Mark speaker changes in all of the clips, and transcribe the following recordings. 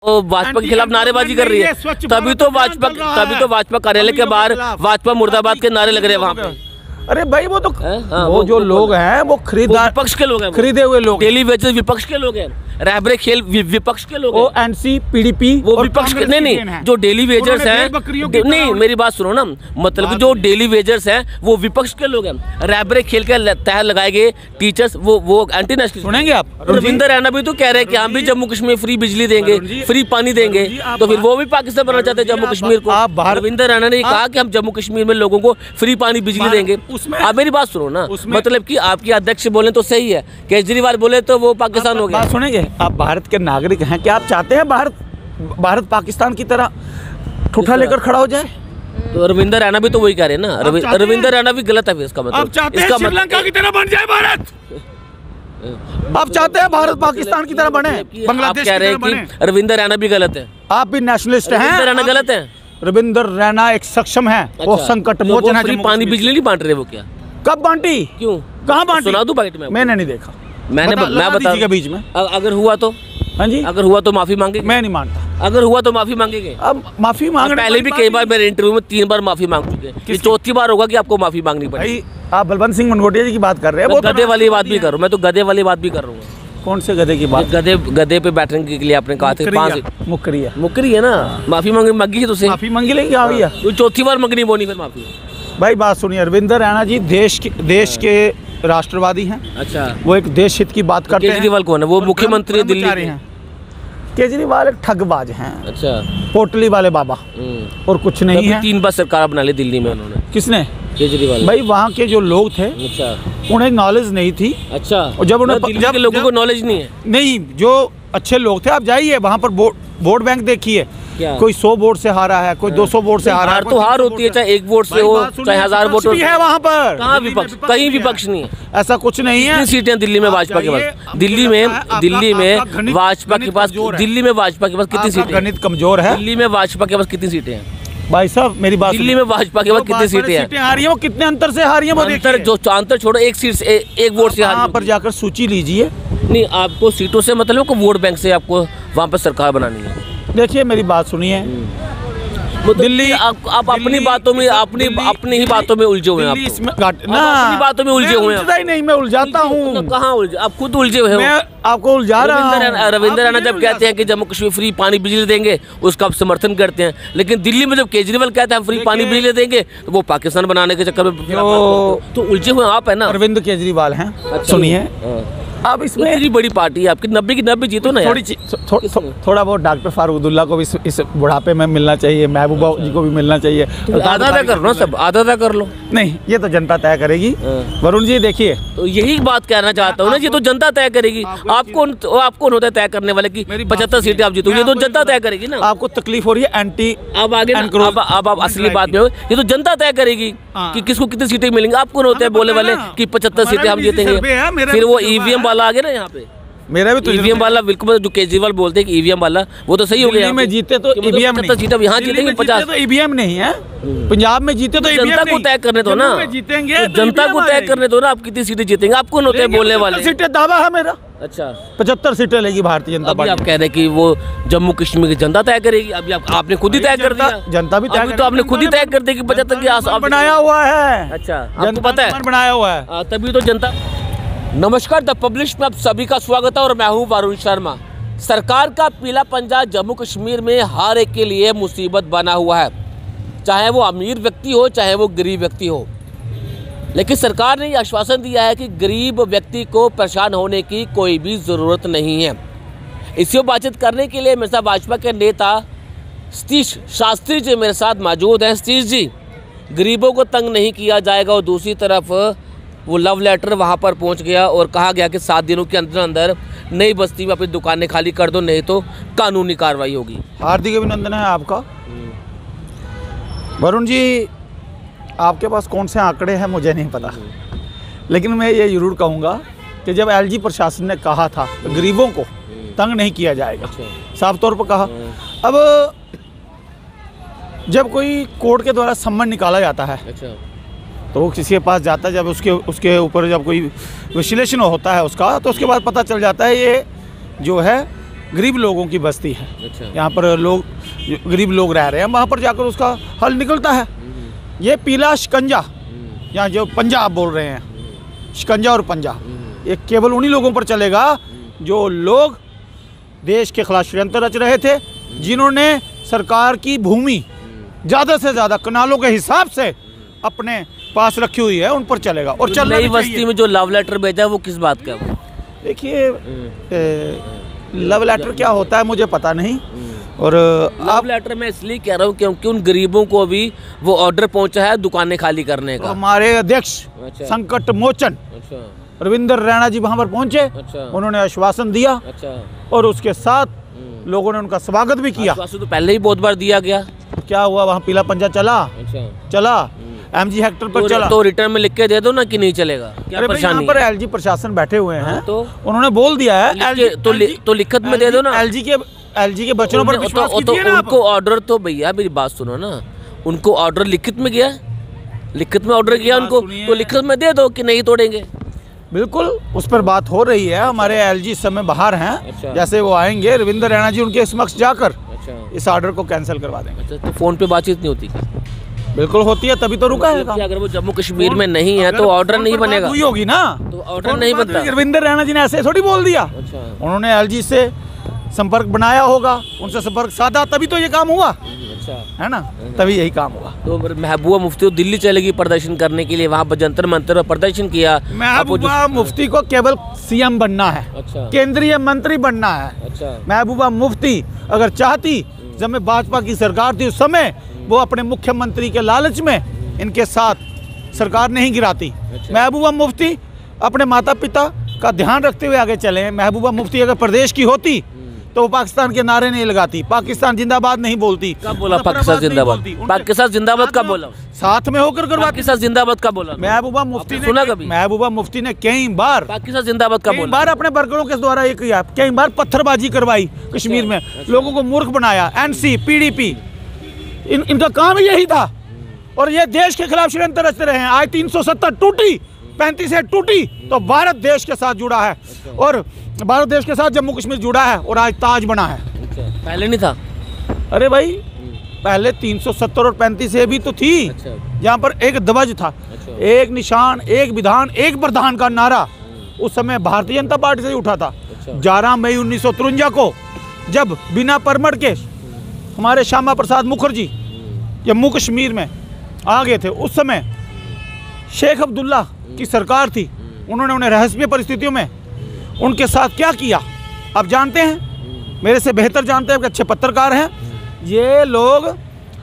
Speaker 1: भाजपा के खिलाफ नारेबाजी कर रही है, तभी तो भाजपा कार्यालय के बाहर भाजपा मुर्दाबाद के नारे लग रहे हैं वहाँ पे।
Speaker 2: अरे भाई वो तो वो जो लोग हैं वो खरीदार
Speaker 1: विपक्ष के लोग हैं,
Speaker 2: खरीदे हुए लोग,
Speaker 1: डेली वेजेस विपक्ष के लोग हैं, रहबरे खेल विपक्ष के लोग हैं,
Speaker 2: एनसी पीडीपी
Speaker 1: वो विपक्ष के नहीं, जो डेली वेजर्स हैं नहीं, मेरी बात सुनो ना, मतलब जो डेली वेजर्स हैं वो विपक्ष के लोग हैं, रहबरे खेल के तहत लगाए गए टीचर्स वो एंटी नेशनल।
Speaker 2: सुनेंगे आप,
Speaker 1: रविंदर रैना भी तो कह रहे हैं कि हम भी जम्मू कश्मीर फ्री बिजली देंगे, फ्री पानी देंगे, तो फिर वो भी पाकिस्तान बनाना चाहते हैं जम्मू कश्मीर को। रविंदर रैना ने कहा कि हम जम्मू कश्मीर में लोगों को फ्री पानी बिजली देंगे। आप मेरी बात सुनो ना, मतलब कि आपके अध्यक्ष बोले तो सही है, केजरीवाल बोले तो वो पाकिस्तान हो गया।
Speaker 2: बात सुनेंगे आप, भारत के नागरिक हैं, क्या आप चाहते हैं भारत पाकिस्तान की तरह ठूठा लेकर खड़ा हो जाए?
Speaker 1: तो रविंदर रैना भी तो वही कह रहे हैं ना, रविंदर रैना भी गलत है इसका मतलब।
Speaker 2: आप चाहते हैं श्रीलंका की तरह बन जाए भारत? आप चाहते हैं भारत पाकिस्तान की तरह बने, बांग्लादेश
Speaker 1: कह रहे हैं कि रविंदर रैना भी गलत है?
Speaker 2: आप भी नेशनलिस्ट हैं?
Speaker 1: रविंदर रैना गलत है?
Speaker 2: रविंद्र रैना एक सक्षम है, वो संकट मोचन है।
Speaker 1: पानी बिजली नहीं बांट रहे वो? क्या
Speaker 2: कब बांटी?
Speaker 1: क्यों?
Speaker 2: कहाँ बांटी?
Speaker 1: सुना दूं पैकेट में?
Speaker 2: मैंने नहीं देखा।
Speaker 1: मैं बता
Speaker 2: बीच में
Speaker 1: अगर हुआ तो,
Speaker 2: हाँ जी,
Speaker 1: अगर हुआ तो माफी मांगेंगे?
Speaker 2: मैं नहीं मानता।
Speaker 1: अगर हुआ तो माफी मांगेंगे?
Speaker 2: अब माफी मांगने
Speaker 1: पहले भी कई बार मेरे इंटरव्यू में 3 बार माफी मांग चुके हैं, ये चौथी बार होगा कि आपको माफी मांगनी पड़ेगी।
Speaker 2: आप बलवंत सिंह मनगोटिया जी की बात कर रहे हैं?
Speaker 1: गधे वाली बात भी कर रहा हूँ मैं, तो गधे वाली बात भी कर रहा हूँ।
Speaker 2: कौन से गधे की बात?
Speaker 1: गधे पे बैठने के लिए आपने कहा था 5 मुकरी है ना, माफी मांगी है तुझसे?
Speaker 2: माफी मांगी लेंगे आ भैया,
Speaker 1: चौथी बार मंगनी बोनी फिर माफी।
Speaker 2: भाई बात सुनिए, रविंद्र रैना जी देश के राष्ट्रवादी हैं। अच्छा, वो एक देश हित की बात करते हैं।
Speaker 1: केजरीवाल कौन है? वो मुख्यमंत्री दिल्ली हैं।
Speaker 2: केजरीवाल एक ठगबाज हैं।
Speaker 1: अच्छा,
Speaker 2: पोटली वाले बाबा और कुछ नहीं है।
Speaker 1: 3 बार सरकार बना ली दिल्ली में उन्होंने।
Speaker 2: किसने?
Speaker 1: केजरीवाल।
Speaker 2: भाई वहाँ के जो लोग थे, अच्छा, उन्हें नॉलेज नहीं थी। अच्छा, और जब लोगों को नॉलेज नहीं है, नहीं, जो अच्छे लोग थे, आप जाइए वहाँ पर वोट बैंक देखिए, कोई 100 वोट से हारा है, कोई 200 वोट से हारा है। तो हार होती है, चाहे 1 वोट से हो, चाहे 1000 वोट है वहाँ पर। कहाँ विपक्ष? कहीं विपक्ष नहीं है, ऐसा कुछ नहीं है। कितनी सीटें दिल्ली में भाजपा के पास? दिल्ली में भाजपा के पास कितनी सीटें? गणित कमजोर है। दिल्ली में भाजपा के पास कितनी सीटें हैं भाई साहब? मेरी बात, दिल्ली में भाजपा के पास कितनी सीटें आ रही है? वो कितने अंतर से हारी है? अंतर छोड़ो, 1 सीट से 1 वोट से हारी। पर जाकर सूची लीजिए। नहीं, आपको सीटों से मतलब वोट बैंक से आपको वहाँ पर सरकार बनानी है। देखिए मेरी बात सुनिए, दिल्ली आप अपनी बातों में अपनी ही बातों में उलझे हुए हैं। अपनी बातों में उलझे हुए हैं। नहीं, मैं उलझाता हूँ। कहाँ उलझे? आप खुद उलझे हुए हो। मैं आपको उलझा रहा हूँ। रविंद्र रैना जब कहते हैं कि जम्मू कश्मीर फ्री पानी बिजली देंगे, उसका आप समर्थन करते हैं, लेकिन दिल्ली में जब केजरीवाल कहते हैं हम फ्री पानी बिजली देंगे, तो वो पाकिस्तान बनाने के चक्कर में तो उलझे हुए आप है ना। अरविंद केजरीवाल हैं। सुनिए, अब इसमें इतनी बड़ी पार्टी है आपकी, 90 की 90 जीतो ना। थोड़ा बहुत डॉक्टर फारूक अब्दुल्ला को भी इस बुढ़ापे में मिलना चाहिए, महबूबा जी को भी मिलना चाहिए। तो आधा कर लो, सब आधा कर लो। नहीं, ये तो जनता तय करेगी। वरुण जी देखिए, तो यही बात कहना चाहता हूँ ना, ये तो जनता तय करेगी। आपको होता है तय करने वाले की 75 सीटें आप जीतो, ये तो जनता तय करेगी ना। आपको तकलीफ हो रही है एंटी, अब आगे अब आप असली बात में हो, ये तो जनता तय करेगी कि किसको कितनी सीटें मिलेंगी। आपको होता है बोलने वाले कि 75 सीटें हम जीतेंगे, फिर वो ईवीएम वाला आ गया ना यहाँ पे। मेरा भी तो ईवीएम वाला बिल्कुल, जो केजरीवाल बोलते हैं कि ईवीएम वाला, वो तो सही हो गया। में जीते तो ईवीएम नहीं, सीटें यहाँ जीतेंगे 50, तो ईवीएम नहीं है। पंजाब में जीते तो जनता को तय करने दो ना, जीतेंगे जनता को तय करने दो ना, आप कितनी सीटें जीतेंगे। आपको होते हैं बोलने वाले। सीटें दावा है मेरा। अच्छा, 75 सीटें लेगी भारतीय जनता पार्टी। आप कह रहे हैं कि वो जम्मू कश्मीर की जनता तय करेगी। अभी आपने खुद ही तय कर दिया, जनता भी तय, तो आपने खुद ही तय कर दिया कि 75 के आस बनाया हुआ है। अच्छा, आपको पता है बनाया हुआ है, तभी तो जनता। नमस्कार, द पब्लिश में आप सभी का स्वागत है और मैं हूं वरुण शर्मा। सरकार का पीला पंजा जम्मू कश्मीर में हर एक के लिए मुसीबत बना हुआ है, चाहे वो अमीर व्यक्ति हो चाहे वो गरीब व्यक्ति हो। लेकिन सरकार ने ये आश्वासन दिया है कि गरीब व्यक्ति को परेशान होने की कोई भी ज़रूरत नहीं है। इसी बातचीत करने के लिए मेरे साथ भाजपा के नेता सतीश शास्त्री जी मेरे साथ मौजूद हैं। सतीश जी, गरीबों को तंग नहीं किया जाएगा, और दूसरी तरफ वो लव लेटर वहाँ पर पहुँच गया और कहा गया कि 7 दिनों के अंदर अंदर नई बस्ती में अपनी दुकानें खाली कर दो, नहीं तो कानूनी कार्रवाई होगी। हार्दिक अभिनंदन है आपका। वरुण जी, आपके पास कौन से आंकड़े हैं मुझे नहीं पता, लेकिन मैं ये ज़रूर कहूँगा कि जब एलजी प्रशासन ने कहा था तो गरीबों को तंग नहीं किया जाएगा, साफ तौर पर कहा। अब जब कोई कोर्ट के द्वारा सम्मन निकाला जाता है, तो वो किसी के पास जाता है, जब उसके ऊपर जब कोई विश्लेषण होता है उसका, तो उसके बाद पता चल जाता है ये जो है गरीब लोगों की बस्ती है।
Speaker 1: अच्छा।
Speaker 2: यहाँ पर लोग, गरीब लोग रह रहे हैं, वहाँ पर जाकर उसका हल निकलता है। ये पीला शिकंजा, यहाँ जो पंजा आप बोल रहे हैं, शिकंजा और पंजा, ये केवल उन्हीं लोगों पर चलेगा जो लोग देश के खिलाफ षड्यंत्र रच रहे थे, जिन्होंने सरकार की भूमि ज़्यादा से ज़्यादा कनालों के हिसाब से अपने पास रखी हुई है, उन पर चलेगा। और
Speaker 1: तो नई बस्ती में जो लव लेटर भेजा वो किस बात का?
Speaker 2: देखिए, लव लेटर क्या होता है मुझे पता नहीं। और
Speaker 1: लव लेटर मैं इसलिए कह रहा हूँ क्योंकि उन गरीबों को भी वो ऑर्डर पहुंचा है दुकानें खाली करने का।
Speaker 2: हमारे अध्यक्ष संकट मोचन रविंदर रैना जी वहाँ पर पहुँचे, उन्होंने आश्वासन दिया और उसके साथ लोगों ने उनका स्वागत भी किया।
Speaker 1: आश्वासन तो पहले ही बहुत बार दिया गया। क्या
Speaker 2: हुआ, वहाँ पीला पंजा चला MG हेक्टर पर चला,
Speaker 1: तो रिटर्न में लिख के दे दो ना कि नहीं चलेगा। क्या परेशानी?
Speaker 2: यहाँ पर LG प्रशासन बैठे हुए हैं, तो उन्होंने बोल दिया है
Speaker 1: तो लिखित में दे दो ना।
Speaker 2: LG के बच्चों पर विश्वास कीजिए ना।
Speaker 1: उनको ऑर्डर तो भैया मेरी बात सुनो ना, उनको ऑर्डर लिखित में गया, लिखित में ऑर्डर किया उनको, तो लिखित में दे दो कि नहीं तोड़ेंगे।
Speaker 2: बिल्कुल, उस पर बात हो रही है। हमारे LG इस समय बाहर हैं। जैसे वो आएंगे, रविंद्र रैना जी उनके समक्ष जाकर इस ऑर्डर को कैंसिल करवा देंगे।
Speaker 1: तो फोन पे बातचीत नहीं होती?
Speaker 2: बिल्कुल होती है, तभी तो रुका है।
Speaker 1: अगर वो जम्मू कश्मीर में नहीं है तो ऑर्डर नहीं बनेगा।
Speaker 2: हुई होगी ना,
Speaker 1: तो ऑर्डर नहीं बनता।
Speaker 2: रविंद्र रैना जी ने ऐसे थोड़ी बोल दिया। उन्होंने LG से संपर्क बनाया होगा, उनसे संपर्क साधा, तभी तो ये काम हुआ। है ना, तभी यही काम हुआ।
Speaker 1: तो महबूबा मुफ्ती दिल्ली चलेगी प्रदर्शन करने के लिए, वहाँ पर जंतर मंतर पर प्रदर्शन किया।
Speaker 2: महबूबा मुफ्ती को केवल CM बनना है, केंद्रीय मंत्री बनना है। महबूबा मुफ्ती अगर चाहती, जब में भाजपा की सरकार थी उस समय वो अपने मुख्यमंत्री के लालच में इनके साथ सरकार नहीं गिराती। महबूबा मुफ्ती अपने माता पिता का ध्यान रखते हुए आगे चले। महबूबा मुफ्ती अगर प्रदेश की होती तो वो पाकिस्तान के नारे नहीं लगाती, पाकिस्तान जिंदाबाद नहीं बोलती।
Speaker 1: कब बोला पाकिस्तान जिंदाबाद? पाकिस्तान जिंदाबाद कब बोला?
Speaker 2: साथ में होकर करवाती।
Speaker 1: पाकिस्तान जिंदाबाद कब बोला?
Speaker 2: महबूबा मुफ्ती ने
Speaker 1: सुना कभी?
Speaker 2: महबूबा मुफ्ती ने कई बार
Speaker 1: पाकिस्तान जिंदाबाद कब बोला?
Speaker 2: बार अपने वर्करों के द्वारा ये किया, कई बार पत्थरबाजी करवाई कश्मीर में, लोगों को मूर्ख बनाया। NC PDP इनका काम ही यही था, और ये देश के खिलाफ षड्यंत्र रचते रहे हैं। आज 370 टूटी, 35 से टूटी, तो भारत देश के साथ जुड़ा है, और भारत देश के साथ जम्मू कश्मीर जुड़ा है, और आज ताज बना है।
Speaker 1: पहले नहीं था?
Speaker 2: अरे भाई, पहले 370 और 35 से भी तो थी, जहाँ पर एक ध्वज था, एक निशान, एक विधान, एक प्रधान का नारा उस समय भारतीय जनता पार्टी से ही उठा था। 11 मई 1953 को जब बिना परमिट के हमारे श्यामा प्रसाद मुखर्जी जम्मू कश्मीर में आ गए थे, उस समय शेख अब्दुल्ला की सरकार थी, उन्होंने उन्हें रहस्यमय परिस्थितियों में उनके साथ क्या किया आप जानते हैं, मेरे से बेहतर जानते हैं, अच्छे पत्रकार हैं। ये लोग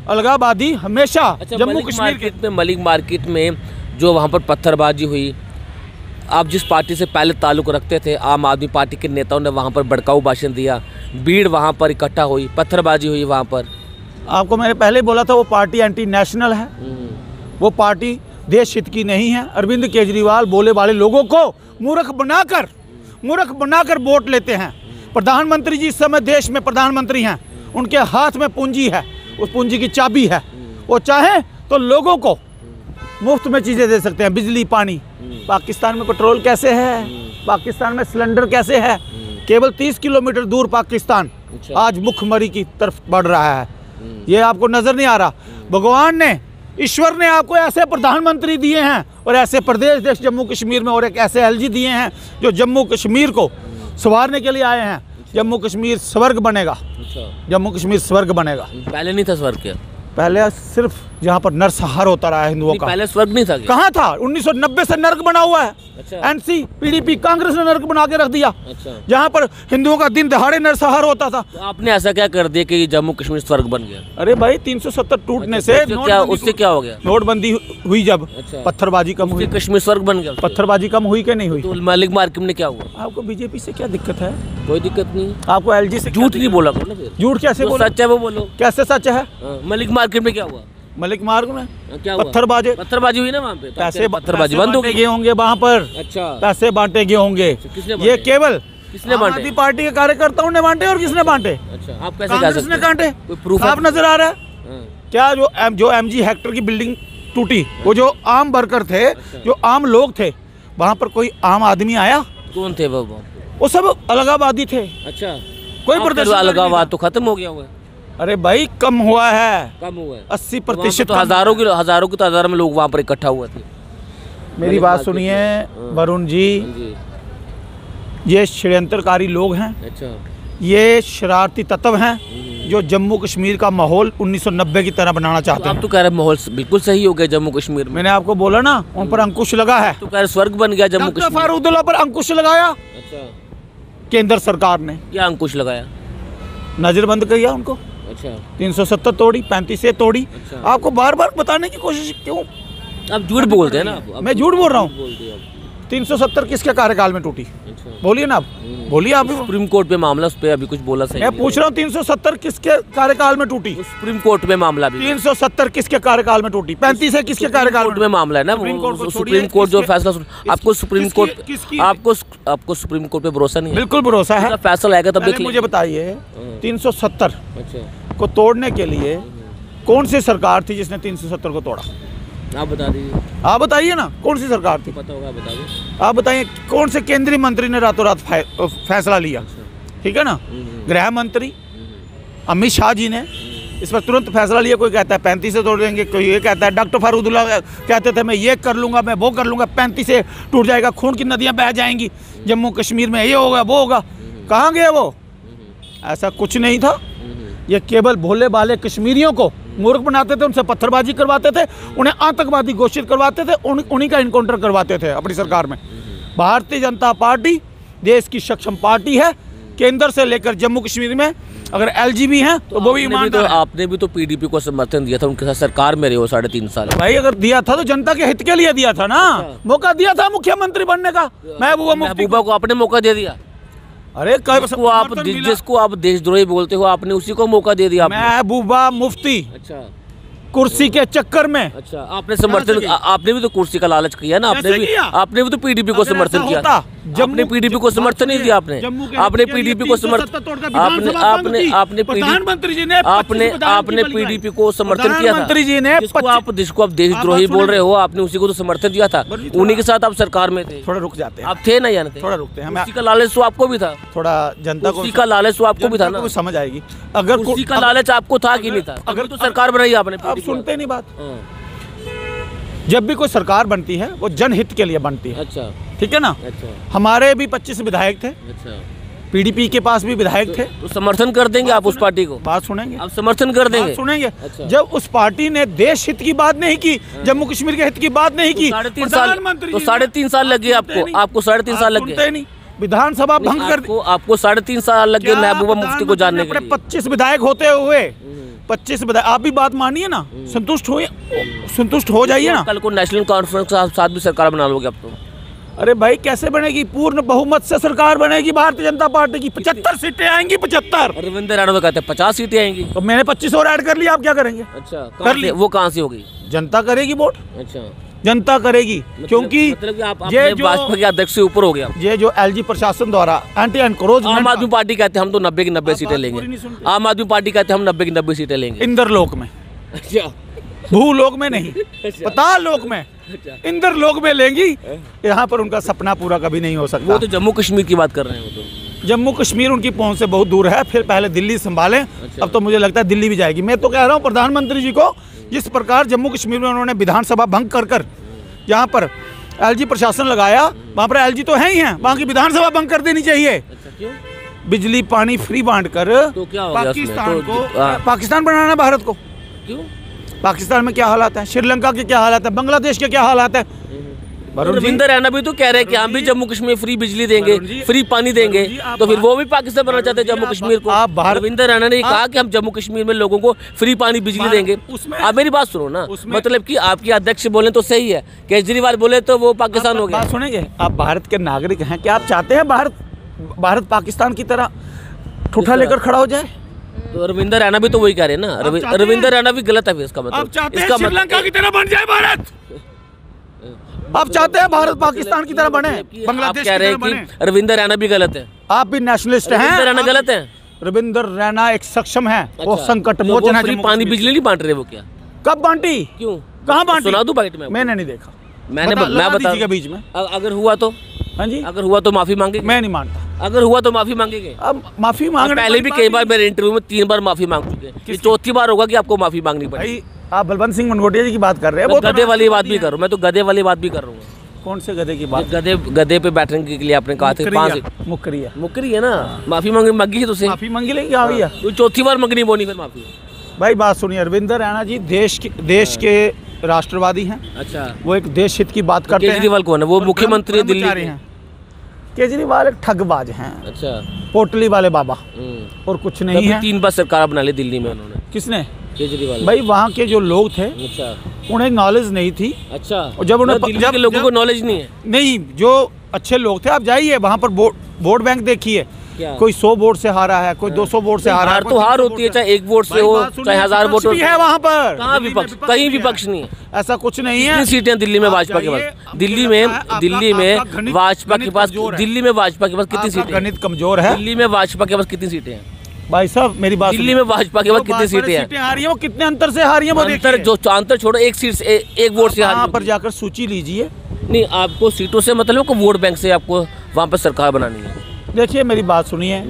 Speaker 2: अलगाववादी हमेशा जम्मू कश्मीर
Speaker 1: में मलिक मार्केट में जो वहाँ पर पत्थरबाजी हुई, आप जिस पार्टी से पहले ताल्लुक़ रखते थे, आम आदमी पार्टी के नेताओं ने वहाँ पर भड़काऊ भाषण दिया, भीड़ वहाँ पर इकट्ठा हुई, पत्थरबाजी हुई वहाँ पर।
Speaker 2: आपको मैंने पहले बोला था वो पार्टी एंटी नेशनल है, वो पार्टी देश हित की नहीं है। अरविंद केजरीवाल बोले वाले लोगों को मूर्ख बनाकर वोट लेते हैं। प्रधानमंत्री जी इस समय देश में प्रधानमंत्री हैं, उनके हाथ में पूंजी है, उस पूंजी की चाबी है, वो चाहे तो लोगों को मुफ्त में चीज़ें दे सकते हैं, बिजली, पानी। पाकिस्तान में पेट्रोल कैसे है, पाकिस्तान में सिलेंडर कैसे है, केवल 30 किलोमीटर दूर पाकिस्तान आज भुखमरी की तरफ बढ़ रहा है, ये आपको नजर नहीं आ रहा। भगवान ने, ईश्वर ने आपको ऐसे प्रधानमंत्री दिए हैं और ऐसे प्रदेश देश जम्मू कश्मीर में, और एक ऐसे LG दिए हैं जो जम्मू कश्मीर को संवारने के लिए आए हैं। जम्मू कश्मीर स्वर्ग बनेगा, जम्मू कश्मीर स्वर्ग बनेगा।
Speaker 1: पहले नहीं था स्वर्ग क्या? पहले
Speaker 2: सिर्फ जहाँ पर नरसंहार होता रहा है हिंदुओं का,
Speaker 1: पहले स्वर्ग नहीं था?
Speaker 2: कहाँ था? 1990 से नर्क बना हुआ है। NC PDP कांग्रेस ने नर्क बना के रख दिया, जहाँ पर हिंदुओं का दिन दहाड़े नरसंहार होता था।
Speaker 1: तो आपने ऐसा क्या कर दिया कि जम्मू कश्मीर स्वर्ग बन गया?
Speaker 2: अरे भाई, 370 टूटने से
Speaker 1: उससे क्या हो गया?
Speaker 2: नोटबंदी हुई, जब पत्थरबाजी कम हुई,
Speaker 1: कश्मीर स्वर्ग बन गया।
Speaker 2: पत्थरबाजी कम हुई कि नहीं हुई?
Speaker 1: तो मलिक मार्केट में क्या हुआ?
Speaker 2: आपको BJP से क्या दिक्कत है?
Speaker 1: कोई दिक्कत नहीं।
Speaker 2: आपको LG से
Speaker 1: झूठ नहीं बोला?
Speaker 2: झूठ कैसे बोला?
Speaker 1: सच है वो बोलो।
Speaker 2: कैसे सच है?
Speaker 1: मलिक मार्केट में क्या हुआ?
Speaker 2: मलिक मार्ग में
Speaker 1: क्या
Speaker 2: पत्थरबाजी
Speaker 1: हुई ना वहाँ पे,
Speaker 2: पैसे
Speaker 1: पत्थरबाजी बंद हो गए
Speaker 2: होंगे वहाँ पर।
Speaker 1: अच्छा, पैसे
Speaker 2: बांटे गए होंगे। ये केवल
Speaker 1: किसने बांटे?
Speaker 2: आम आदमी पार्टी के कार्यकर्ताओं ने बांटे। और किसने बांटे?
Speaker 1: अच्छा, आप कैसे कह सकते हैं?
Speaker 2: बांटे, कोई प्रूफ आप नजर आ रहा है क्या? जो MG हेक्टर की बिल्डिंग टूटी, वो जो आम वर्कर थे, जो आम लोग थे, वहाँ पर कोई आम आदमी आया?
Speaker 1: कौन थे वो?
Speaker 2: सब अलगाववादी थे।
Speaker 1: अच्छा,
Speaker 2: कोई प्रदर्शन
Speaker 1: अलगाववाद तो खत्म हो गया हुआ है।
Speaker 2: अरे भाई कम हुआ है,
Speaker 1: कम हुआ है
Speaker 2: 80%।
Speaker 1: तो हजारों की तादाद में लोग वहाँ पर इकट्ठा हुए थे।
Speaker 2: मेरी बात सुनिए वरुण जी, ये षड्यंत्रकारी लोग हैं।
Speaker 1: अच्छा।
Speaker 2: ये शरारती तत्व हैं जो जम्मू कश्मीर का माहौल 1990 की तरह बनाना चाहते हैं।
Speaker 1: आप तो कह रहे माहौल बिल्कुल सही हो गया जम्मू कश्मीर में।
Speaker 2: मैंने आपको बोला ना, उन पर अंकुश लगा है।
Speaker 1: तो कह रहे स्वर्ग बन गया जम्मू कश्मीर।
Speaker 2: फारूदुल्लाह पर अंकुश लगाया।
Speaker 1: अच्छा।
Speaker 2: केंद्र सरकार ने
Speaker 1: क्या अंकुश लगाया?
Speaker 2: नजरबंद किया उनको।
Speaker 1: अच्छा।
Speaker 2: 370 तोड़ी, 35 तोड़ी।
Speaker 1: अच्छा।
Speaker 2: आपको बार बार बताने की कोशिश क्यों?
Speaker 1: आप झूठ बोलते हैं ना।
Speaker 2: मैं झूठ बोल रहा हूँ? 370 किसके कार्यकाल में टूटी?
Speaker 1: अच्छा।
Speaker 2: बोलिए ना आप, बोलिए आप।
Speaker 1: सुप्रीम कोर्ट पे मामला, उस पे अभी कुछ बोला सही?
Speaker 2: मैं पूछ रहा हूँ 370 किसके कार्यकाल में टूटी?
Speaker 1: सुप्रीम कोर्ट में मामला भी।
Speaker 2: 370 किसके कार्यकाल में टूटी? 35 है किसके कार्यकाल
Speaker 1: में मामला है ना? सुप्रीम कोर्ट जो फैसला, आपको सुप्रीम कोर्ट, आपको सुप्रीम कोर्ट पे भरोसा नहीं है?
Speaker 2: बिल्कुल भरोसा है।
Speaker 1: फैसला आएगा तब देखिए।
Speaker 2: मुझे बताइए 370 को तोड़ने के लिए कौन सी सरकार थी जिसने 370 को तोड़ा?
Speaker 1: आप बता दीजिए।
Speaker 2: आप बताइए ना, कौन सी सरकार थी?
Speaker 1: पता होगा, बता दीजिए।
Speaker 2: आप बताइए कौन से केंद्रीय मंत्री ने रातों रात फैसला लिया? ठीक है ना, गृह मंत्री अमित शाह जी ने इस पर तुरंत फैसला लिया। कोई कहता है 35 से तोड़ देंगे, कोई ये कहता है, डॉक्टर फारूदुल्लाह कहते थे मैं ये कर लूँगा, मैं वो कर लूँगा, 35 से टूट जाएगा, खून की नदियाँ बह जाएंगी जम्मू कश्मीर में, ये होगा वो होगा। कहाँ गए वो? ऐसा कुछ नहीं था। ये केवल भोले भाले कश्मीरियों को मूर्ख बनाते थे, उनसे पत्थरबाजी करवाते थे, उन्हें आतंकवादी घोषित करवाते थे, उन्हीं का इनकाउंटर करवाते थे अपनी सरकार में। भारतीय जनता पार्टी देश की सक्षम पार्टी है। केंद्र से लेकर जम्मू कश्मीर में अगर एलजीबी हैं तो वो भी ईमानदार।
Speaker 1: आपने भी तो पीडीपी को समर्थन दिया था, उनके साथ सरकार में रहे हो 3.5 साल।
Speaker 2: भाई अगर दिया था तो जनता के हित के लिए दिया था ना। मौका दिया था मुख्यमंत्री बनने का।
Speaker 1: महबूबा को आपने मौका दे दिया।
Speaker 2: अरे
Speaker 1: जिसको आप देशद्रोही बोलते हो, आपने उसी को मौका दे दिया।
Speaker 2: महबूबा मुफ्ती।
Speaker 1: अच्छा।
Speaker 2: कुर्सी के चक्कर में।
Speaker 1: अच्छा। आपने समर्थन, आपने भी तो कुर्सी का लालच किया ना। आपने भी तो पीडीपी को समर्थन किया। आपने पीडीपी को समर्थन नहीं दिया। आपने पीडीपी को समर्थन, आपने
Speaker 2: प्रधानमंत्री जी ने
Speaker 1: आपने पीडीपी को समर्थन किया था।
Speaker 2: मंत्री जी ने
Speaker 1: जिसको आप देशद्रोही बोल रहे हो, आपने उसी को तो समर्थन दिया था। उन्हीं के साथ आप सरकार में थे।
Speaker 2: थोड़ा रुक जाते हैं
Speaker 1: आप, थे ना? यानी
Speaker 2: थोड़ा रुकते हैं।
Speaker 1: कुर्सी का लालच तो आपको भी था।
Speaker 2: थोड़ा जनता को,
Speaker 1: कुर्सी का लालच तो आपको भी था ना।
Speaker 2: समझ आएगी। अगर
Speaker 1: कुर्सी का लालच आपको था कि नहीं था? अगर तो सरकार बनाई आपने।
Speaker 2: आप सुनते नहीं बात। जब भी कोई सरकार बनती है वो जनहित के लिए बनती है।
Speaker 1: अच्छा।
Speaker 2: ठीक है ना।
Speaker 1: अच्छा।
Speaker 2: हमारे भी 25 विधायक थे।
Speaker 1: अच्छा।
Speaker 2: पीडीपी के पास भी विधायक थे।
Speaker 1: तो समर्थन कर देंगे आप उस पार्टी को?
Speaker 2: बात सुनेंगे?
Speaker 1: आप समर्थन कर देंगे?
Speaker 2: सुनेंगे। अच्छा। जब उस पार्टी ने देश हित की बात नहीं की, जम्मू कश्मीर के हित की बात नहीं की,
Speaker 1: 3.5 साल, तो 3.5 साल लगे आपको 3.5 साल लगे
Speaker 2: नहीं। विधानसभा भंग कर,
Speaker 1: आपको 3.5 साल लगे महबूबा मुफ्ती को जानने के लिए।
Speaker 2: 25 विधायक होते हुए 25 विधायक, आप भी बात मानिए ना, संतुष्ट हो जाइए ना।
Speaker 1: कल को नेशनल कॉन्फ्रेंस के साथ भी सरकार बना लोगे आप तो।
Speaker 2: अरे भाई कैसे बनेगी? पूर्ण बहुमत से सरकार बनेगी भारतीय जनता पार्टी की। 75 सीटें आएंगी। 75।
Speaker 1: रविंद्र राणा तो कहते हैं 50 सीटें आएंगी।
Speaker 2: तो मैंने 25 और ऐड कर लिया। आप क्या करेंगे?
Speaker 1: अच्छा। कर ली। वो कहाँ से होगी?
Speaker 2: जनता करेगी वोट।
Speaker 1: अच्छा।
Speaker 2: जनता करेगी। क्योंकि
Speaker 1: ये भाजपा के अध्यक्ष से ऊपर हो गया।
Speaker 2: ये जो एलजी प्रशासन द्वारा एंटी एनक्रोचमेंट,
Speaker 1: आम आदमी पार्टी कहते हैं हम तो 90 की 90 सीटें लेंगे। आम आदमी पार्टी कहते हैं हम 90 की 90 सीटें लेंगे।
Speaker 2: इंद्रलोक में।
Speaker 1: अच्छा।
Speaker 2: भूलोक में नहीं, पाताल लोक में। इंद्रलोक में लेंगी। यहाँ पर उनका सपना पूरा कभी नहीं हो सकता।
Speaker 1: वो तो जम्मू कश्मीर की बात कर रहे हैं। वो तो
Speaker 2: जम्मू कश्मीर उनकी पहुंच से बहुत दूर है। फिर पहले दिल्ली संभालें। अब तो मुझे लगता है दिल्ली भी जाएगी। मैं तो कह रहा हूँ प्रधानमंत्री जी को, जिस प्रकार जम्मू कश्मीर में उन्होंने विधानसभा भंग कर जहाँ पर एलजी प्रशासन लगाया, वहाँ पर एलजी तो है ही है, वहाँ की विधानसभा भंग कर देनी चाहिए।
Speaker 1: क्यों?
Speaker 2: बिजली पानी फ्री बांट कर
Speaker 1: तो क्या हो
Speaker 2: पाकिस्तान को पाकिस्तान बनाना भारत को।
Speaker 1: क्यों?
Speaker 2: पाकिस्तान में क्या हालात है, श्रीलंका के क्या हालात है, बांग्लादेश के क्या हालात है।
Speaker 1: रविंद्र रैना भी तो कह रहे हैं कि हम भी जम्मू कश्मीर फ्री बिजली देंगे, फ्री पानी देंगे, तो फिर वो भी पाकिस्तान बनाना चाहते हैं जम्मू कश्मीर को। रविंद्र रैना ने कहा कि हम जम्मू कश्मीर में लोगों को फ्री पानी बिजली देंगे। आप मेरी बात सुनो ना, मतलब कि आपके अध्यक्ष बोले तो सही है, केजरीवाल बोले तो वो पाकिस्तान हो गया।
Speaker 2: सुनेंगे, आप भारत के नागरिक हैं, क्या आप चाहते हैं भारत पाकिस्तान की तरह ठूठा लेकर खड़ा हो जाए?
Speaker 1: तो रविंद्र रैना भी तो वही कह रहे हैं ना। रविंद्र रैना भी गलत है इसका मतलब।
Speaker 2: इसका श्रीलंका की तरह बन जाए भारत। आप चाहते हैं भारत पाकिस्तान की तरह बने, बांग्लादेश
Speaker 1: कह रहे हैं कि रविंद्र रैना भी गलत है।
Speaker 2: आप भी नेशनलिस्ट हैं।
Speaker 1: रविंद्र रैना गलत है?
Speaker 2: रविंद्र रैना एक सक्षम है। वो संकट मोचन है।
Speaker 1: पानी बिजली नहीं बांट रहे वो? क्या
Speaker 2: कब बांटी?
Speaker 1: क्यों?
Speaker 2: कहाँ बांटी?
Speaker 1: सुना दूं बाइट में?
Speaker 2: मैंने नहीं देखा।
Speaker 1: मैं बता बीच में। अगर हुआ तो?
Speaker 2: हाँ जी,
Speaker 1: अगर हुआ तो माफी मांगे?
Speaker 2: मैं नहीं मानता।
Speaker 1: अगर हुआ तो माफी मांगेंगे?
Speaker 2: अब माफी मांगने
Speaker 1: पहले भी कई बार मेरे इंटरव्यू में 3 बार माफी मांग चुके हैं, ये चौथी बार होगा कि आपको माफी मांगनी पड़ेगी।
Speaker 2: आप बलवंत सिंह मनगोटिया जी की बात कर रहे हैं,
Speaker 1: वो गधे वाली बात भी कर रहा हूँ मैं, तो गधे वाली बात भी कर रहा हूँ।
Speaker 2: कौन से गधे की बात?
Speaker 1: गधे पे बैठने के लिए आपने कहा था 5 मुकरी है ना, माफी मांगी है तुझसे?
Speaker 2: माफी मांगी लेगी आ भैया,
Speaker 1: तो चौथी बार मांगनी बोनी फिर माफी।
Speaker 2: भाई बात सुनिए, अरविंद रैना जी देश के राष्ट्रवादी हैं। अच्छा, वो एक देश हित की बात करते हैं।
Speaker 1: केजरीवाल कौन है? वो मुख्यमंत्री दिल्ली के हैं।
Speaker 2: केजरीवाल एक ठगबाज हैं। अच्छा, पोटली वाले बाबा और कुछ नहीं है।
Speaker 1: 3 बार सरकार बना ली दिल्ली में उन्होंने।
Speaker 2: किसने?
Speaker 1: केजरीवाल।
Speaker 2: भाई वहाँ के जो लोग थे, अच्छा, उन्हें नॉलेज नहीं थी। अच्छा, और जब उन्हें
Speaker 1: लोगों को नॉलेज नहीं है,
Speaker 2: नहीं, जो अच्छे लोग थे, आप जाइए वहाँ पर वोट बैंक देखिए, कोई 100 वोट से हारा है, कोई 200 वोट से हारा है।
Speaker 1: तो हार होती है, चाहे 1 वोट से हो, चाहे 1000 वोट
Speaker 2: है वहाँ पर।
Speaker 1: कहाँ विपक्ष? कहीं विपक्ष नहीं है,
Speaker 2: ऐसा कुछ नहीं है।
Speaker 1: कितनी सीटें दिल्ली में भाजपा के पास? दिल्ली में भाजपा के पास कितनी सीटें?
Speaker 2: गणित कमजोर है।
Speaker 1: दिल्ली में भाजपा के पास कितनी सीटें हैं
Speaker 2: भाई साहब? मेरी बात,
Speaker 1: दिल्ली में भाजपा के पास कितनी सीटें
Speaker 2: हारी है? वो कितने अंतर से हारी है?
Speaker 1: अंतर छोड़ो, 1 सीट से 1 वोट से हारी।
Speaker 2: पर जाकर सूची लीजिए।
Speaker 1: नहीं, आपको सीटों से मतलब को वोट बैंक से आपको वहाँ पर सरकार बनानी है।
Speaker 2: देखिए मेरी बात सुनिए,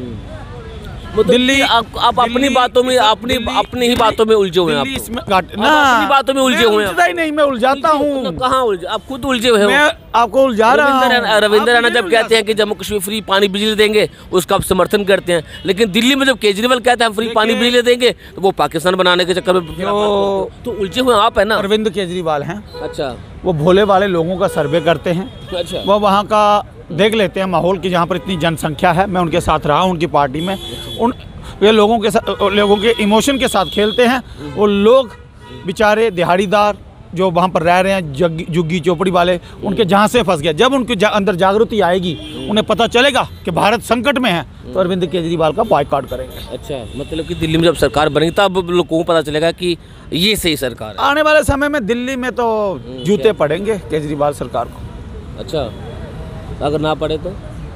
Speaker 1: दिल्ली आप अपनी बातों में अपनी ही बातों में उलझे हुए हैं। अपनी बातों में उलझे हुए हैं।
Speaker 2: नहीं, मैं उलझाता हूँ।
Speaker 1: कहाँ उलझे? आप खुद उलझे हुए हो।
Speaker 2: मैं आपको उलझा रहा हूँ।
Speaker 1: रविंद्र रैना जब कहते हैं कि जम्मू कश्मीर फ्री पानी बिजली देंगे, उसका आप समर्थन करते हैं, लेकिन दिल्ली में जब केजरीवाल कहते हैं हम फ्री पानी बिजली देंगे, तो वो पाकिस्तान बनाने के चक्कर में तो उलझे हुए आप है ना।
Speaker 2: अरविंद केजरीवाल हैं।
Speaker 1: अच्छा, वो
Speaker 2: भोले वाले लोगों का सर्वे करते हैं। अच्छा, वो वहाँ का देख लेते हैं माहौल की, जहाँ पर इतनी जनसंख्या है। मैं उनके साथ रहा हूँ, उनकी पार्टी में। वे लोगों के इमोशन के साथ खेलते हैं। वो लोग बेचारे दिहाड़ीदार जो वहाँ पर रह रहे हैं, झुग्गी चौपड़ी वाले, उनके जहाँ से फंस गया। जब उनके अंदर जागृति आएगी, उन्हें पता चलेगा कि भारत संकट में है, तो अरविंद केजरीवाल का बॉयकॉट करेंगे।
Speaker 1: अच्छा, मतलब कि दिल्ली में जब सरकार बनेगी तब लोगों को पता चलेगा कि ये सही सरकार है।
Speaker 2: आने वाले समय में दिल्ली में तो जूते पड़ेंगे केजरीवाल सरकार को।
Speaker 1: अच्छा, अगर ना पड़े तो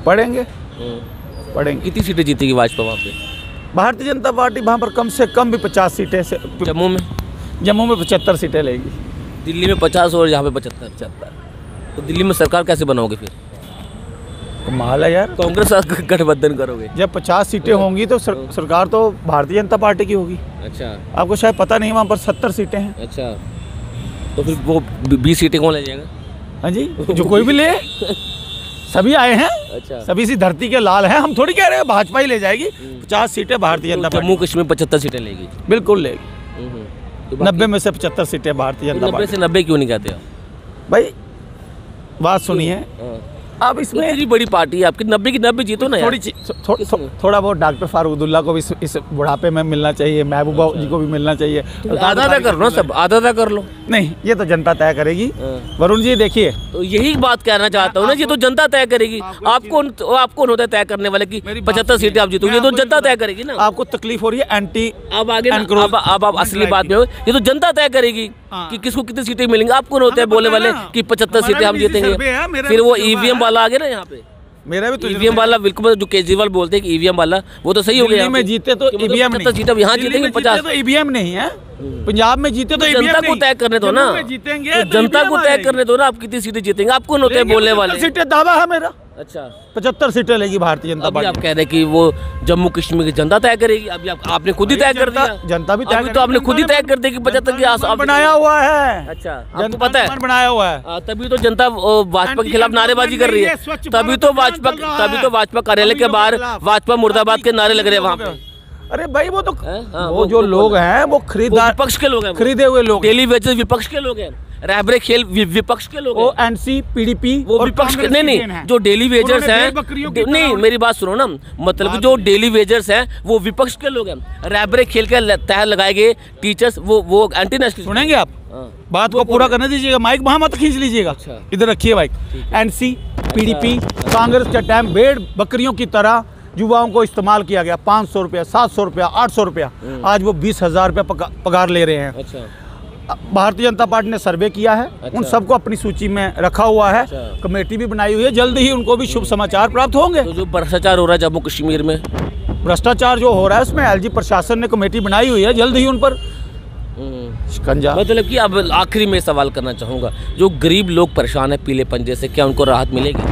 Speaker 1: पड़ेंगे। कितनी सीटें जीतेगी भाजपा वहाँ पे?
Speaker 2: भारतीय जनता पार्टी वहाँ पर कम से कम भी 50 सीटें से। जम्मू में 75 सीटें लेगी।
Speaker 1: दिल्ली में 50 और यहाँ पे 75। तो दिल्ली में सरकार कैसे बनाओगे फिर?
Speaker 2: कमाल है यार।
Speaker 1: कांग्रेस गठबंधन करोगे?
Speaker 2: जब 50 सीटें होंगी तो सरकार तो भारतीय जनता पार्टी की होगी। अच्छा, आपको शायद पता नहीं, वहाँ पर 70 सीटें हैं। अच्छा,
Speaker 1: तो फिर वो 20 सीटें कौन ले जाएगा?
Speaker 2: हाँ जी, जो कोई भी ले, सभी आए हैं। अच्छा, सभी सी धरती के लाल हैं। हम थोड़ी कह रहे हैं भाजपा ही ले जाएगी। 50 सीटें भारतीय जनता पार्टी।
Speaker 1: जम्मू कश्मीर 75 सीटें लेगी?
Speaker 2: बिल्कुल लेगी। 90 में से 75 सीटें भारतीय जनता पार्टी।
Speaker 1: 90 से 90 क्यों नहीं कहते आप
Speaker 2: भाई? बात सुनिए, अब इसमें
Speaker 1: इतनी बड़ी पार्टी है आपकी, 90 की 90 जीतो ना।
Speaker 2: थोड़ा बहुत डॉक्टर फारूक अब्दुल्ला को भी इस बुढ़ापे में मिलना चाहिए, महबूबा जी को भी मिलना चाहिए।
Speaker 1: आधा कर लो, सब आधा कर लो।
Speaker 2: नहीं, ये तो जनता तय करेगी। वरुण जी देखिए,
Speaker 1: तो यही बात कहना चाहता हूँ ना, ये तो जनता तय करेगी। आपको होता है तय करने वाले की 75 सीटें आप जीतोगे, ये तो जनता तय करेगी ना।
Speaker 2: आपको तकलीफ हो रही है एंटी,
Speaker 1: अब आगे अब आप असली बात में हो, ये तो जनता तय करेगी कि किसको कितनी सीटें मिलेंगी। आपको होता है बोलने वाले कि 75 सीटें हम जीतेंगे, फिर वो ईवीएम वाला आ गया ना यहाँ पे।
Speaker 2: मेरा भी तो
Speaker 1: ईवीएम वाला बिल्कुल, जो केजरीवाल बोलते हैं कि ईवीएम वाला, वो तो सही हो गया।
Speaker 2: में जीते तो ईवीएम नहीं,
Speaker 1: सीटें यहाँ जीतेंगे 50
Speaker 2: तो ईवीएम नहीं है। पंजाब में जीते तो
Speaker 1: जनता को तय करने दो ना,
Speaker 2: जीतेंगे
Speaker 1: जनता को तय करने दो ना, आप कितनी सीटें जीतेंगे। आपको होता है बोलने वाले।
Speaker 2: सीटें दावा है मेरा।
Speaker 1: अच्छा,
Speaker 2: 75 सीटें लेगी भारतीय जनता पार्टी।
Speaker 1: आप कह रहे कि वो जम्मू कश्मीर की जनता तय करेगी। अभी आपने खुद ही तय कर दिया।
Speaker 2: जनता भी तय,
Speaker 1: तो आपने खुद ही तय कर दिया कि 75 की आस
Speaker 2: बनाया हुआ है।
Speaker 1: अच्छा, आपको पता है
Speaker 2: बनाया हुआ है।
Speaker 1: तभी तो जनता भाजपा के खिलाफ नारेबाजी कर रही है। तभी तो भाजपा कार्यालय के बाहर भाजपा मुर्दाबाद के नारे लग रहे हैं वहाँ पे।
Speaker 2: अरे भाई वो तो वो जो लोग हैं वो खरीदार
Speaker 1: विपक्ष के लोग हैं,
Speaker 2: खरीदे हुए लोग।
Speaker 1: डेली वेजेस विपक्ष के लोग हैं, रहबरे खेल विपक्ष के लोग हैं,
Speaker 2: एनसी पीडीपी
Speaker 1: वो विपक्ष के। नहीं, जो डेली वेजर्स हैं, नहीं मेरी बात सुनो ना, मतलब कि जो डेली वेजर्स हैं वो विपक्ष के लोग हैं। रहबरे खेल के तहत लगाए गए टीचर्स वो एंटी नेशनल।
Speaker 2: सुनेंगे आप? बात को पूरा करने दीजिएगा, माइक वहां मत खींच लीजिएगा। इधर रखिए माइक। एनसी पीडीपी कांग्रेस के टाइम भेड़ बकरियों की तरह युवाओं को इस्तेमाल किया गया। 500 रुपया, 700 रुपया, 800 रुपया, आज वो 20,000 रुपया पगार ले रहे हैं। अच्छा। भारतीय जनता पार्टी ने सर्वे किया है। अच्छा। उन सबको अपनी सूची में रखा हुआ है। अच्छा। कमेटी भी बनाई हुई है, जल्द ही उनको भी शुभ समाचार प्राप्त होंगे।
Speaker 1: तो जो भ्रष्टाचार हो रहा है जम्मू कश्मीर में,
Speaker 2: भ्रष्टाचार जो हो रहा है उसमें एलजी प्रशासन ने कमेटी बनाई हुई है, जल्द ही उन पर शिकंजा।
Speaker 1: मतलब कि अब आखिरी में सवाल करना चाहूँगा, जो गरीब लोग परेशान है पीले पंजे से, क्या उनको राहत मिलेगी?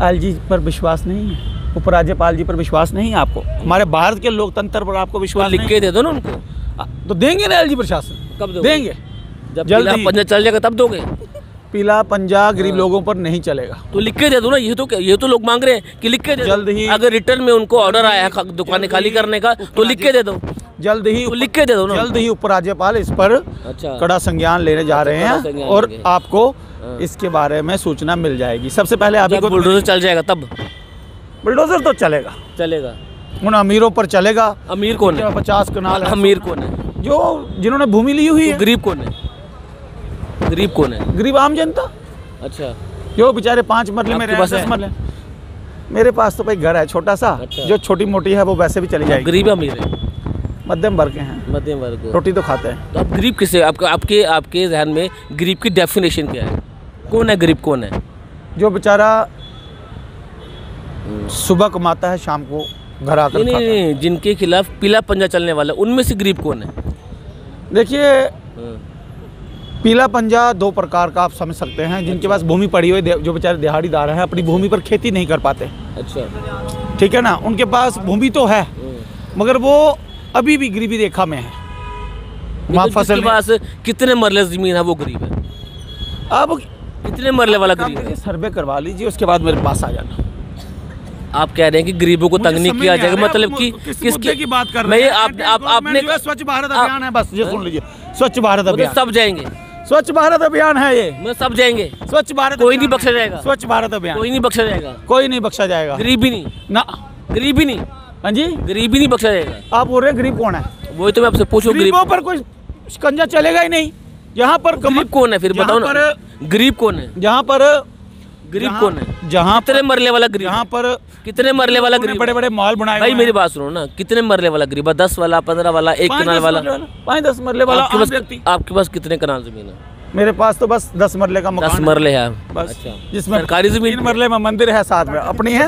Speaker 2: एलजी पर विश्वास नहीं है। उपराज्यपाल जी पर विश्वास नहीं है आपको? हमारे भारत के लोकतंत्र पर आपको विश्वास
Speaker 1: लिख के दे दो ना उनको,
Speaker 2: तो देंगे ना एलजी प्रशासन।
Speaker 1: कब
Speaker 2: देंगे?
Speaker 1: जब पीला पंजा चल जाएगा तब दोगे।
Speaker 2: पीला पंजा गरीब लोगों पर नहीं चलेगा,
Speaker 1: तो लिख के दे दो ना। ये तो लोग मांग रहे हैं कि लिख के दे दो।
Speaker 2: जल्द ही
Speaker 1: अगर रिटर्न में उनको ऑर्डर आया है दुकानें खाली करने का तो लिख के दे दो।
Speaker 2: जल्द ही
Speaker 1: तो लिख के दे दो ना।
Speaker 2: जल्द ही उपराज्यपाल इस पर कड़ा संज्ञान लेने जा रहे हैं और आपको इसके बारे में सूचना मिल जाएगी। सबसे पहले अभी को
Speaker 1: बुलडोजर चल जाएगा तब।
Speaker 2: बुलडोजर तो चलेगा उन अमीरों पर चलेगा।
Speaker 1: अमीर कौन है?
Speaker 2: 50 कनाल।
Speaker 1: अमीर कौन है?
Speaker 2: जो जिन्होंने भूमि ली हुई है।
Speaker 1: गरीब कौन है? गरीब कौन है?
Speaker 2: गरीब आम जनता।
Speaker 1: अच्छा,
Speaker 2: जो बेचारे 5 मरले में रहते हैं, 10 मरले। मेरे पास तो भाई घर है छोटा सा। अच्छा। जो छोटी मोटी है वो वैसे भी चली जाएगी।
Speaker 1: गरीब अमीर है?
Speaker 2: मध्यम वर्ग के हैं।
Speaker 1: मध्यम वर्ग,
Speaker 2: रोटी तो खाते हैं।
Speaker 1: तो आप गरीब किसे? आपके ज़हन में गरीब की डेफिनेशन क्या है? कौन है गरीब? कौन है?
Speaker 2: जो बेचारा सुबह कमाता है, शाम को घर आकर खाता है।
Speaker 1: नहीं, जिनके खिलाफ पीला पंजा चलने वाला, उनमें से गरीब कौन है?
Speaker 2: देखिए, पीला पंजा 2 प्रकार का आप समझ सकते हैं। जिनके पास भूमि पड़ी हुई, जो बेचारे दिहाड़ीदार हैं, अपनी भूमि पर खेती नहीं कर पाते।
Speaker 1: अच्छा,
Speaker 2: ठीक है ना। उनके पास भूमि तो है मगर वो अभी भी गरीबी रेखा में है।
Speaker 1: वहाँ फसल के पास कितने मरले जमीन है वो गरीब है।
Speaker 2: अब
Speaker 1: कितने मरले वाला गरीब है?
Speaker 2: सर्वे करवा लीजिए, उसके बाद मेरे पास आ जाना।
Speaker 1: आप कह रहे हैं कि गरीबों को तंग नहीं किया जाएगा, मतलब कि
Speaker 2: किसकी बात कर रहे हैं? आपने स्वच्छ भारत अभियान है, बस ये सुन लीजिए। स्वच्छ भारत अभियान,
Speaker 1: सब जाएंगे।
Speaker 2: स्वच्छ भारत अभियान है ये,
Speaker 1: मैं सब जाएंगे।
Speaker 2: स्वच्छ भारत,
Speaker 1: कोई नहीं बख्शा जाएगा।
Speaker 2: स्वच्छ भारत अभियान,
Speaker 1: कोई नहीं बख्शा जाएगा।
Speaker 2: कोई नहीं बख्शा जाएगा।
Speaker 1: गरीबी नहीं
Speaker 2: ना,
Speaker 1: गरीबी नहीं।
Speaker 2: हाँ जी,
Speaker 1: गरीबी नहीं बख्शा जाएगा।
Speaker 2: आप बोल रहे हैं गरीब कौन है?
Speaker 1: वही तो मैं आपसे पूछूं।
Speaker 2: गरीबों पर कोई शिकंजा चलेगा ही नहीं। यहाँ पर
Speaker 1: गरीब कौन है? फिर बताओ ना, गरीब कौन है?
Speaker 2: जहाँ पर
Speaker 1: गरीब कौन है?
Speaker 2: जहाँ
Speaker 1: कितने मरले वाला गरीब?
Speaker 2: यहाँ पर
Speaker 1: कितने मरले वाला गरीब?
Speaker 2: बड़े बड़े मॉल बनाए भाई।
Speaker 1: मेरी बात सुनो ना, कितने मरले वाला गरीब है? 10 वाला, 15 वाला, 1 कनाल वाला,
Speaker 2: 5-10 मरले वाला।
Speaker 1: आपके पास कितने कनाल जमीन है?
Speaker 2: मेरे पास तो बस 10 मरले का मकान
Speaker 1: 10 मरले है
Speaker 2: बस।
Speaker 1: अच्छा,
Speaker 2: जिसमें
Speaker 1: सरकारी जमीन,
Speaker 2: 3 मरले में मंदिर है, साथ में अपनी है।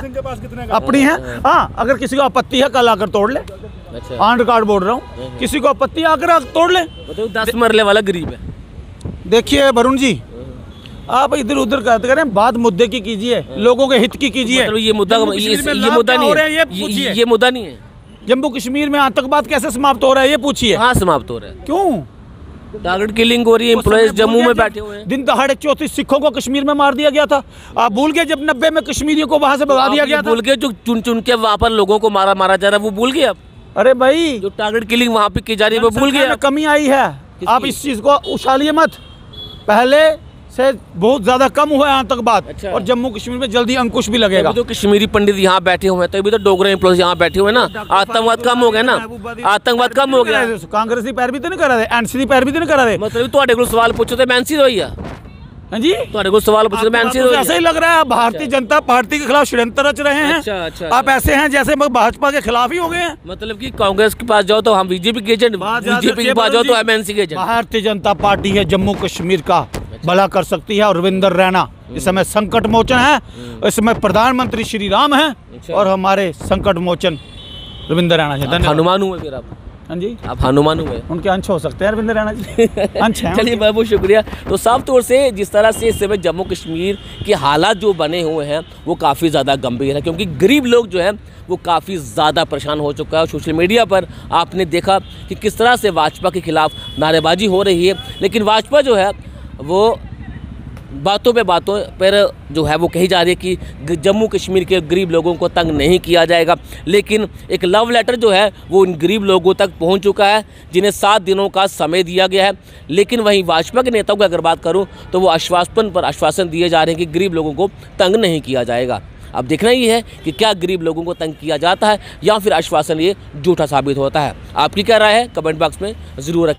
Speaker 2: अपनी है। हाँ, अगर किसी को आपत्ति है कल आकर तोड़ ले।
Speaker 1: अच्छा,
Speaker 2: ऑन रिकॉर्ड बोल रहा हूँ, किसी को आपत्ति आकर तोड़ ले।
Speaker 1: तो 10 मरले वाला गरीब है।
Speaker 2: देखिए वरुण जी, आप इधर उधर करते करें, बात मुद्दे की कीजिए, लोगों के हित की कीजिए।
Speaker 1: मतलब ये मुद्दा नहीं है। ये मुद्दा नहीं है।
Speaker 2: जम्मू कश्मीर में आतंकवाद कैसे समाप्त हो रहा है ये पूछिए।
Speaker 1: हाँ, समाप्त हो रहा है।
Speaker 2: क्यों?
Speaker 1: टारगेट किलिंग हो रही है, एम्प्लॉइज जम्मू में बैठे हुए हैं।
Speaker 2: दिन दहाड़े 34 सिखों को कश्मीर में मार दिया गया था। आप भूल गए जब 90 में कश्मीरियों को वहां से भगा दिया गया था?
Speaker 1: भूल गए जो चुन चुन के वहाँ पर लोगों को मारा जा रहा है, वो भूल गए आप?
Speaker 2: अरे भाई,
Speaker 1: जो टारगेट किलिंग वहाँ पे की जा रही है वो भूल गए?
Speaker 2: कमी आई है। आप इस चीज को उछालिए मत। पहले से बहुत ज्यादा कम हुआ है आतंकवाद। अच्छा। और जम्मू कश्मीर में जल्दी अंकुश भी लगेगा।
Speaker 1: तो कश्मीरी पंडित यहाँ बैठे हुए हैं, तभी तो डोगरा एम्प्लॉइज यहाँ बैठे हुए हैं ना। आतंकवाद कम हो गया ना, आतंकवाद कम हो गया।
Speaker 2: कांग्रेसी पैरवी तो नहीं करा रहे, एनसी पैरवी तो नहीं करा रहे।
Speaker 1: मतलब ਤੁਹਾਡੇ ਕੋਲ सवाल पूछो तो मैं एनसी होई है। हाँ जी, ਤੁਹਾਡੇ ਕੋਲ सवाल पूछो तो मैं एनसी होई है।
Speaker 2: ऐसा ही लग रहा है भारतीय जनता पार्टी के खिलाफ षड्यंत्र रच रहे हैं। अच्छा, आप ऐसे हैं जैसे भाजपा के खिलाफ ही हो गए हैं। मतलब
Speaker 1: कि कांग्रेस के पास जाओ तो हम बीजेपी के एजेंट, बीजेपी के पास जाओ तो एमएनसी के एजेंट।
Speaker 2: भारतीय जनता पार्टी है जम्मू कश्मीर का भला कर सकती है। और रविंदर रैना इस समय संकट मोचन है, इस समय प्रधानमंत्री श्री राम है और हमारे संकट मोचन रविंदर रैना जी।
Speaker 1: हनुमान हुए फिर आप?
Speaker 2: हाँ जी,
Speaker 1: आप हनुमान हुए।
Speaker 2: उनके अंश हो सकते हैं रविंदर रैना जी। अंश हैं।
Speaker 1: चलिए बहुत बहुत शुक्रिया। तो साफ तौर से जिस तरह से इस समय जम्मू कश्मीर के हालात जो बने हुए हैं वो काफ़ी ज़्यादा गंभीर है, क्योंकि गरीब लोग जो है वो काफ़ी ज़्यादा परेशान हो चुका है। और सोशल मीडिया पर आपने देखा कि किस तरह से भाजपा के खिलाफ नारेबाजी हो रही है, लेकिन भाजपा जो है वो बातों पर जो है वो कही जा रही है कि जम्मू कश्मीर के गरीब लोगों को तंग नहीं किया जाएगा। लेकिन एक लव लेटर जो है वो उन गरीब लोगों तक पहुंच चुका है जिन्हें 7 दिनों का समय दिया गया है। लेकिन वहीं भाजपा के नेताओं की अगर बात करूं तो वो आश्वासन दिए जा रहे हैं कि गरीब लोगों को तंग नहीं किया जाएगा। अब देखना ये है कि क्या गरीब लोगों को तंग किया जाता है या फिर आश्वासन ये झूठा साबित होता है। आपकी क्या राय है? कमेंट बॉक्स में ज़रूर रखें।